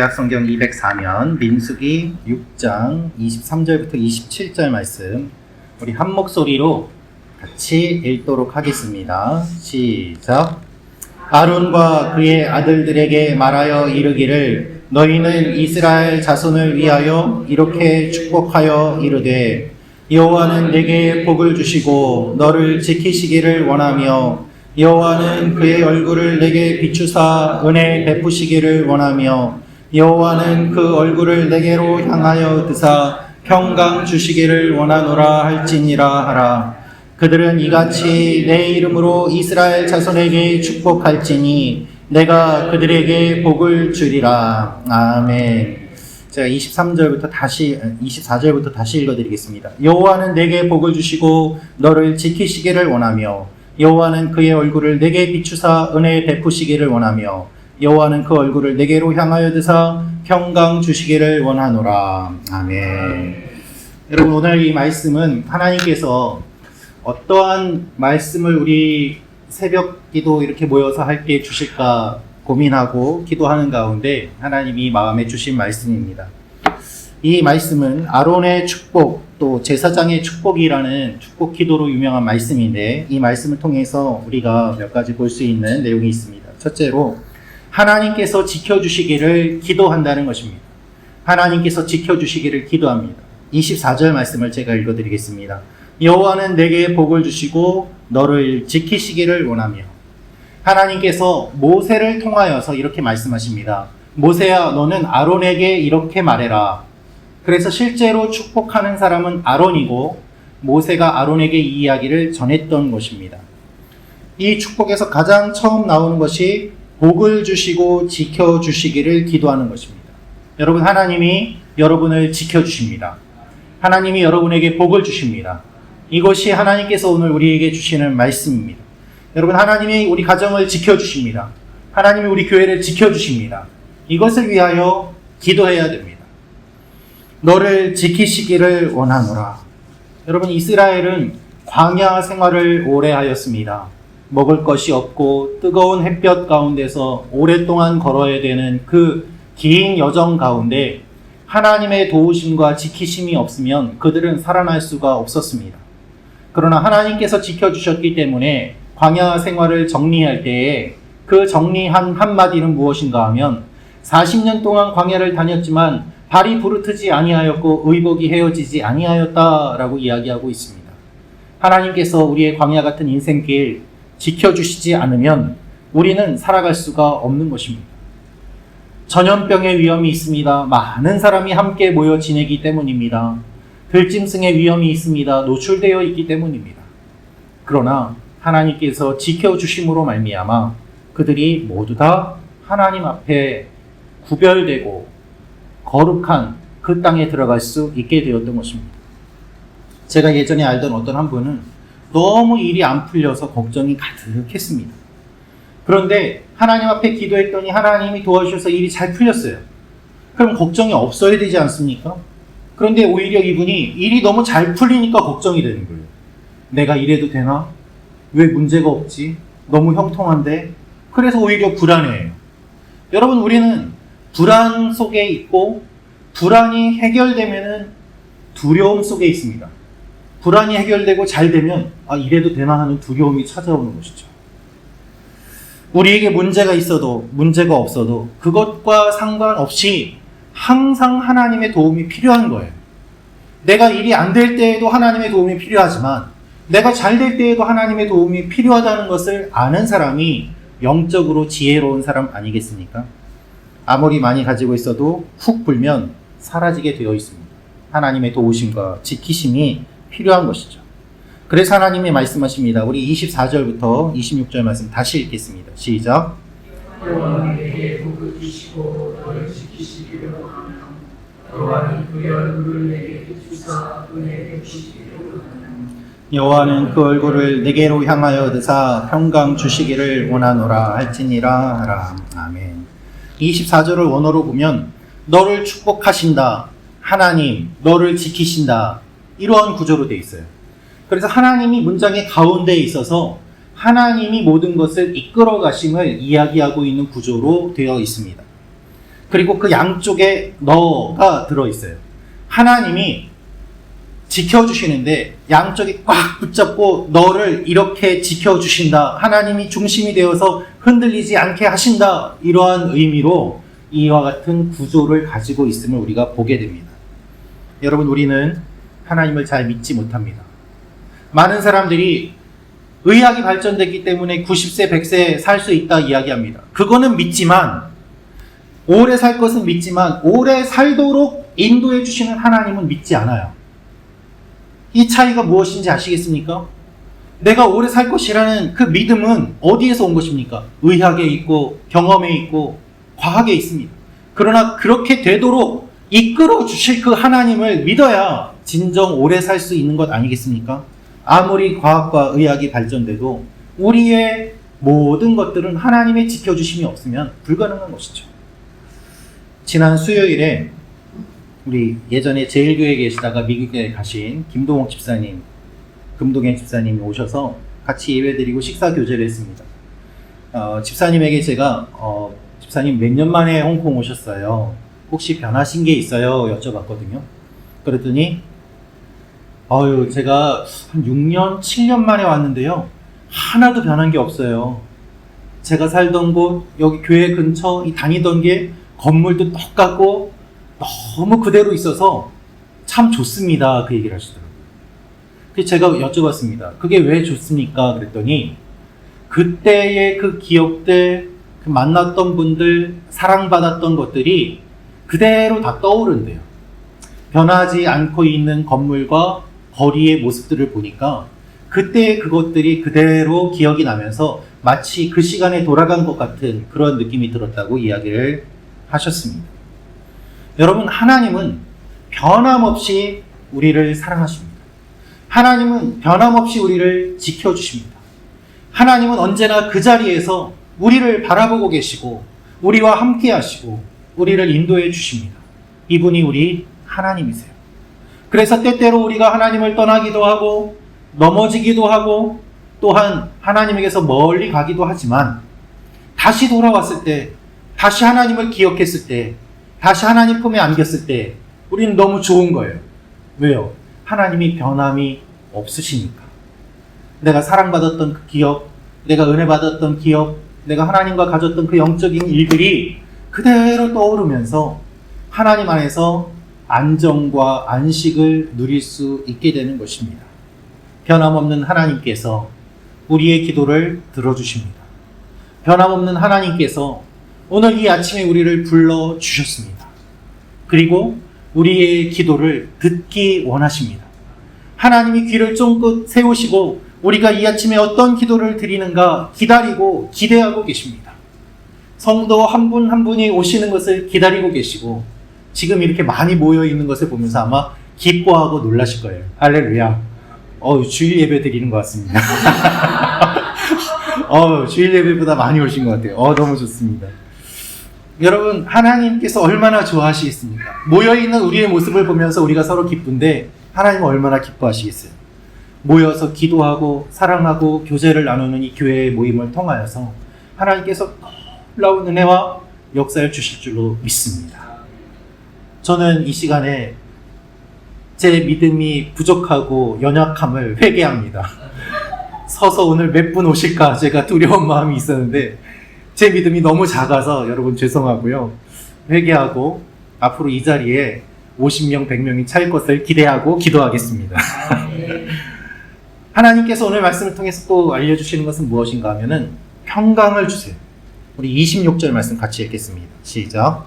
구약성경 204면 민수기 6장 23절부터 27절 말씀 우리 한 목소리로 같이 읽도록 하겠습니다. 시작. 아론과 그의 아들들에게 말하여 이르기를 너희는 이스라엘 자손을 위하여 이렇게 축복하여 이르되 여호와는 내게 복을 주시고 너를 지키시기를 원하며 여호와는 그의 얼굴을 내게 비추사 은혜 베푸시기를 원하며 여호와는 그 얼굴을 내게로 향하여 드사 평강 주시기를 원하노라 할지니라 하라. 그들은 이같이 내 이름으로 이스라엘 자손에게 축복할지니 내가 그들에게 복을 주리라. 아멘. 제가 24절부터 다시 읽어드리겠습니다. 여호와는 내게 복을 주시고 너를 지키시기를 원하며 여호와는 그의 얼굴을 내게 비추사 은혜 베푸시기를 원하며 여호와는 그 얼굴을 내게로 향하여 드사 평강 주시기를 원하노라. 아멘. 여러분, 오늘 이 말씀은 하나님께서 어떠한 말씀을 우리 새벽 기도 이렇게 모여서 할 때 주실까 고민하고 기도하는 가운데 하나님이 마음에 주신 말씀입니다. 이 말씀은 아론의 축복 또 제사장의 축복이라는 축복 기도로 유명한 말씀인데 이 말씀을 통해서 우리가 몇 가지 볼 수 있는 내용이 있습니다. 첫째로 하나님께서 지켜주시기를 기도한다는 것입니다. 하나님께서 지켜주시기를 기도합니다. 24절 말씀을 제가 읽어드리겠습니다. 여호와는 내게 복을 주시고 너를 지키시기를 원하며. 하나님께서 모세를 통하여서 이렇게 말씀하십니다. 모세야, 너는 아론에게 이렇게 말해라. 그래서 실제로 축복하는 사람은 아론이고 모세가 아론에게 이 이야기를 전했던 것입니다. 이 축복에서 가장 처음 나오는 것이 복을 주시고 지켜주시기를 기도하는 것입니다. 여러분, 하나님이 여러분을 지켜주십니다. 하나님이 여러분에게 복을 주십니다. 이것이 하나님께서 오늘 우리에게 주시는 말씀입니다. 여러분, 하나님이 우리 가정을 지켜주십니다. 하나님이 우리 교회를 지켜주십니다. 이것을 위하여 기도해야 됩니다. 너를 지키시기를 원하노라. 여러분, 이스라엘은 광야 생활을 오래 하였습니다. 먹을 것이 없고 뜨거운 햇볕 가운데서 오랫동안 걸어야 되는 그 긴 여정 가운데 하나님의 도우심과 지키심이 없으면 그들은 살아날 수가 없었습니다. 그러나 하나님께서 지켜주셨기 때문에 광야 생활을 정리할 때에 그 정리한 한마디는 무엇인가 하면 40년 동안 광야를 다녔지만 발이 부르트지 아니하였고 의복이 헤어지지 아니하였다라고 이야기하고 있습니다. 하나님께서 우리의 광야 같은 인생길 지켜주시지 않으면 우리는 살아갈 수가 없는 것입니다. 전염병의 위험이 있습니다. 많은 사람이 함께 모여 지내기 때문입니다. 들짐승의 위험이 있습니다. 노출되어 있기 때문입니다. 그러나 하나님께서 지켜주심으로 말미암아 그들이 모두 다 하나님 앞에 구별되고 거룩한 그 땅에 들어갈 수 있게 되었던 것입니다. 제가 예전에 알던 어떤 한 분은 너무 일이 안 풀려서 걱정이 가득했습니다. 그런데 하나님 앞에 기도했더니 하나님이 도와주셔서 일이 잘 풀렸어요. 그럼 걱정이 없어야 되지 않습니까? 그런데 오히려 이분이 일이 너무 잘 풀리니까 걱정이 되는 거예요. 내가 이래도 되나? 왜 문제가 없지? 너무 형통한데? 그래서 오히려 불안해요. 여러분, 우리는 불안 속에 있고 불안이 해결되면은 두려움 속에 있습니다. 불안이 해결되고 잘 되면 이래도 되나 하는 두려움이 찾아오는 것이죠. 우리에게 문제가 있어도 문제가 없어도 그것과 상관없이 항상 하나님의 도움이 필요한 거예요. 내가 일이 안 될 때에도 하나님의 도움이 필요하지만 내가 잘 될 때에도 하나님의 도움이 필요하다는 것을 아는 사람이 영적으로 지혜로운 사람 아니겠습니까? 아무리 많이 가지고 있어도 훅 불면 사라지게 되어 있습니다. 하나님의 도우심과 지키심이 필요한 것이죠. 그래서 하나님이 말씀하십니다. 우리 24절부터 26절 말씀 다시 읽겠습니다. 시작. 여호와는 내게 복을 주시고 너를 지키시기를 원하며 여호와는 그의 얼굴을 내게 비추사 은혜 베푸시기를 원하며 여호와는 그 얼굴을 내게로 향하여 드사 평강 주시기를 원하노라 할지니라 하라. 아멘. 24절을 원어로 보면 너를 축복하신다. 하나님, 너를 지키신다. 이러한 구조로 되어 있어요. 그래서 하나님이 문장의 가운데에 있어서 하나님이 모든 것을 이끌어 가심을 이야기하고 있는 구조로 되어 있습니다. 그리고 그 양쪽에 너가 들어있어요. 하나님이 지켜주시는데 양쪽이 꽉 붙잡고 너를 이렇게 지켜주신다. 하나님이 중심이 되어서 흔들리지 않게 하신다. 이러한 의미로 이와 같은 구조를 가지고 있음을 우리가 보게 됩니다. 여러분, 우리는 하나님을 잘 믿지 못합니다. 많은 사람들이 의학이 발전됐기 때문에 90세, 100세 살 수 있다 이야기합니다. 그거는 믿지만, 오래 살 것은 믿지만 오래 살도록 인도해 주시는 하나님은 믿지 않아요. 이 차이가 무엇인지 아시겠습니까? 내가 오래 살 것이라는 그 믿음은 어디에서 온 것입니까? 의학에 있고 경험에 있고 과학에 있습니다. 그러나 그렇게 되도록 이끌어 주실 그 하나님을 믿어야 진정 오래 살 수 있는 것 아니겠습니까? 아무리 과학과 의학이 발전돼도 우리의 모든 것들은 하나님의 지켜주심이 없으면 불가능한 것이죠. 지난 수요일에 우리 예전에 제일교회에 계시다가 미국에 가신 김동욱 집사님, 금동현 집사님이 오셔서 같이 예배드리고 식사 교제를 했습니다. 집사님에게 제가 집사님 몇 년 만에 홍콩 오셨어요? 혹시 변하신 게 있어요? 여쭤봤거든요. 그랬더니 제가 한 6년, 7년 만에 왔는데요. 하나도 변한 게 없어요. 제가 살던 곳, 여기 교회 근처, 다니던 게 건물도 똑같고 너무 그대로 있어서 참 좋습니다. 그 얘기를 하시더라고요. 그래서 제가 여쭤봤습니다. 그게 왜 좋습니까? 그랬더니 그때의 그 기억들, 그 만났던 분들, 사랑받았던 것들이 그대로 다 떠오른대요. 변하지 않고 있는 건물과 거리의 모습들을 보니까 그때의 그것들이 그대로 기억이 나면서 마치 그 시간에 돌아간 것 같은 그런 느낌이 들었다고 이야기를 하셨습니다. 여러분, 하나님은 변함없이 우리를 사랑하십니다. 하나님은 변함없이 우리를 지켜주십니다. 하나님은 언제나 그 자리에서 우리를 바라보고 계시고 우리와 함께 하시고 우리를 인도해 주십니다. 이분이 우리 하나님이세요. 그래서 때때로 우리가 하나님을 떠나기도 하고 넘어지기도 하고 또한 하나님에게서 멀리 가기도 하지만 다시 돌아왔을 때, 다시 하나님을 기억했을 때, 다시 하나님 품에 안겼을 때 우리는 너무 좋은 거예요. 왜요? 하나님이 변함이 없으시니까. 내가 사랑받았던 그 기억, 내가 은혜 받았던 기억, 내가 하나님과 가졌던 그 영적인 일들이 그대로 떠오르면서 하나님 안에서 안정과 안식을 누릴 수 있게 되는 것입니다. 변함없는 하나님께서 우리의 기도를 들어주십니다. 변함없는 하나님께서 오늘 이 아침에 우리를 불러주셨습니다. 그리고 우리의 기도를 듣기 원하십니다. 하나님이 귀를 쫑긋 세우시고 우리가 이 아침에 어떤 기도를 드리는가 기다리고 기대하고 계십니다. 성도 한 분 한 분이 오시는 것을 기다리고 계시고 지금 이렇게 많이 모여 있는 것을 보면서 아마 기뻐하고 놀라실 거예요. 할렐루야. 주일 예배 드리는 것 같습니다. 주일 예배보다 많이 오신 것 같아요. 너무 좋습니다. 여러분, 하나님께서 얼마나 좋아하시겠습니까? 모여있는 우리의 모습을 보면서 우리가 서로 기쁜데 하나님은 얼마나 기뻐하시겠어요? 모여서 기도하고 사랑하고 교제를 나누는 이 교회의 모임을 통하여서 하나님께서 놀라운 은혜와 역사를 주실 줄로 믿습니다. 저는 이 시간에 제 믿음이 부족하고 연약함을 회개합니다. 서서 오늘 몇 분 오실까 제가 두려운 마음이 있었는데 제 믿음이 너무 작아서 여러분 죄송하고요. 회개하고 앞으로 이 자리에 50명, 100명이 찰 것을 기대하고 기도하겠습니다. 하나님께서 오늘 말씀을 통해서 또 알려주시는 것은 무엇인가 하면은 평강을 주세요. 우리 26절 말씀 같이 읽겠습니다. 시작.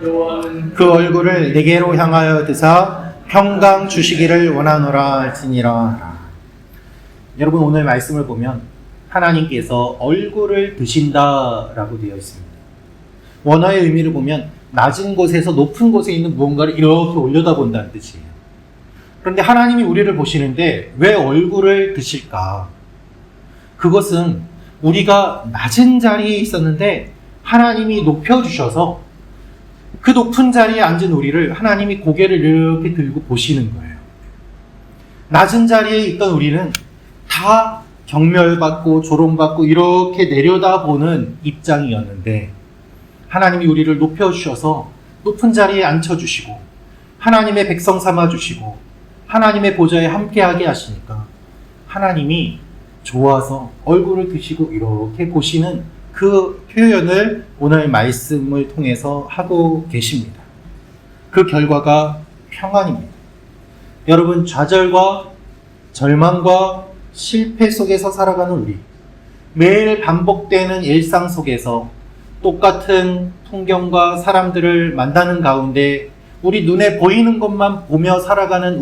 그 얼굴을 내게로 향하여 드사 평강 주시기를 원하노라 할지니라. 여러분, 오늘 말씀을 보면 하나님께서 얼굴을 드신다라고 되어 있습니다. 원어의 의미를 보면 낮은 곳에서 높은 곳에 있는 무언가를 이렇게 올려다본다는 뜻이에요. 그런데 하나님이 우리를 보시는데 왜 얼굴을 드실까? 그것은 우리가 낮은 자리에 있었는데 하나님이 높여주셔서 그 높은 자리에 앉은 우리를 하나님이 고개를 이렇게 들고 보시는 거예요. 낮은 자리에 있던 우리는 다 경멸받고 조롱받고 이렇게 내려다보는 입장이었는데 하나님이 우리를 높여주셔서 높은 자리에 앉혀주시고 하나님의 백성 삼아주시고 하나님의 보좌에 함께하게 하시니까 하나님이 좋아서 얼굴을 드시고 이렇게 보시는 그 표현을 오늘 말씀을 통해서 하고 계십니다. 그 결과가 평안입니다. 여러분, 좌절과 절망과 실패 속에서 살아가는 우리, 매일 반복되는 일상 속에서 똑같은 풍경과 사람들을 만나는 가운데 우리 눈에 보이는 것만 보며 살아가는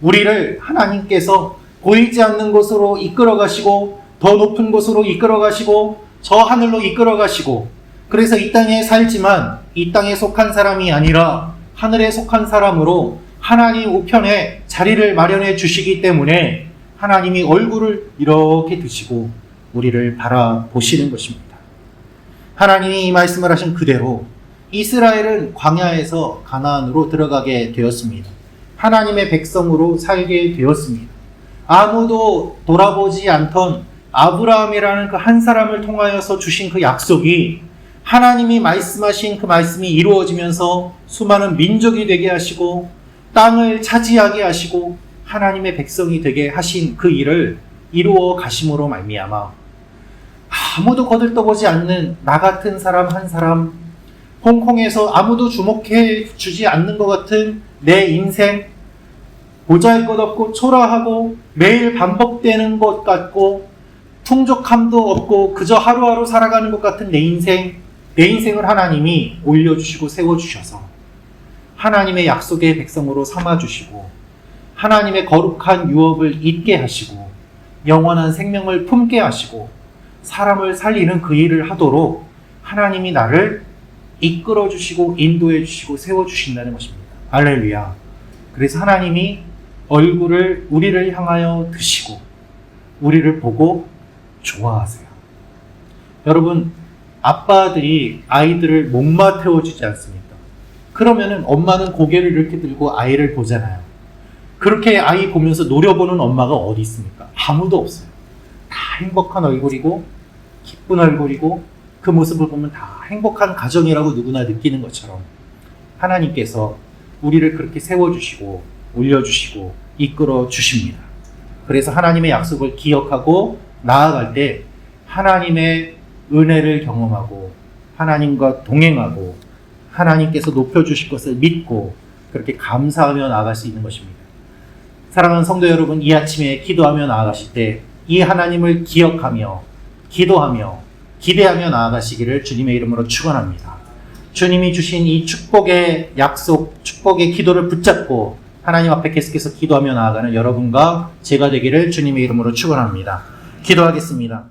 우리를 하나님께서 보이지 않는 곳으로 이끌어 가시고 더 높은 곳으로 이끌어 가시고 저 하늘로 이끌어 가시고, 그래서 이 땅에 살지만 이 땅에 속한 사람이 아니라 하늘에 속한 사람으로 하나님 우편에 자리를 마련해 주시기 때문에 하나님이 얼굴을 이렇게 드시고 우리를 바라보시는 것입니다. 하나님이 이 말씀을 하신 그대로 이스라엘은 광야에서 가나안으로 들어가게 되었습니다. 하나님의 백성으로 살게 되었습니다. 아무도 돌아보지 않던 아브라함이라는 그 한 사람을 통하여서 주신 그 약속이, 하나님이 말씀하신 그 말씀이 이루어지면서 수많은 민족이 되게 하시고 땅을 차지하게 하시고 하나님의 백성이 되게 하신 그 일을 이루어 가심으로 말미암아 아무도 거들떠보지 않는 나 같은 사람 한 사람, 홍콩에서 아무도 주목해 주지 않는 것 같은 내 인생, 보잘것없고 초라하고 매일 반복되는 것 같고 풍족함도 없고 그저 하루하루 살아가는 것 같은 내 인생을 하나님이 올려주시고 세워주셔서 하나님의 약속의 백성으로 삼아주시고 하나님의 거룩한 유업을 잇게 하시고 영원한 생명을 품게 하시고 사람을 살리는 그 일을 하도록 하나님이 나를 이끌어 주시고 인도해 주시고 세워 주신다는 것입니다. 할렐루야. 그래서 하나님이 얼굴을 우리를 향하여 드시고 우리를 보고 좋아하세요. 여러분, 아빠들이 아이들을 목마 태워주지 않습니까? 그러면은 엄마는 고개를 이렇게 들고 아이를 보잖아요. 그렇게 아이 보면서 노려보는 엄마가 어디 있습니까? 아무도 없어요. 다 행복한 얼굴이고 기쁜 얼굴이고 그 모습을 보면 다 행복한 가정이라고 누구나 느끼는 것처럼 하나님께서 우리를 그렇게 세워주시고 올려주시고 이끌어 주십니다. 그래서 하나님의 약속을 기억하고 나아갈 때 하나님의 은혜를 경험하고 하나님과 동행하고 하나님께서 높여주실 것을 믿고 그렇게 감사하며 나아갈 수 있는 것입니다. 사랑하는 성도 여러분, 이 아침에 기도하며 나아가실 때 이 하나님을 기억하며 기도하며 기대하며 나아가시기를 주님의 이름으로 축원합니다. 주님이 주신 이 축복의 약속, 축복의 기도를 붙잡고 하나님 앞에 계속해서 기도하며 나아가는 여러분과 제가 되기를 주님의 이름으로 축원합니다. 기도하겠습니다.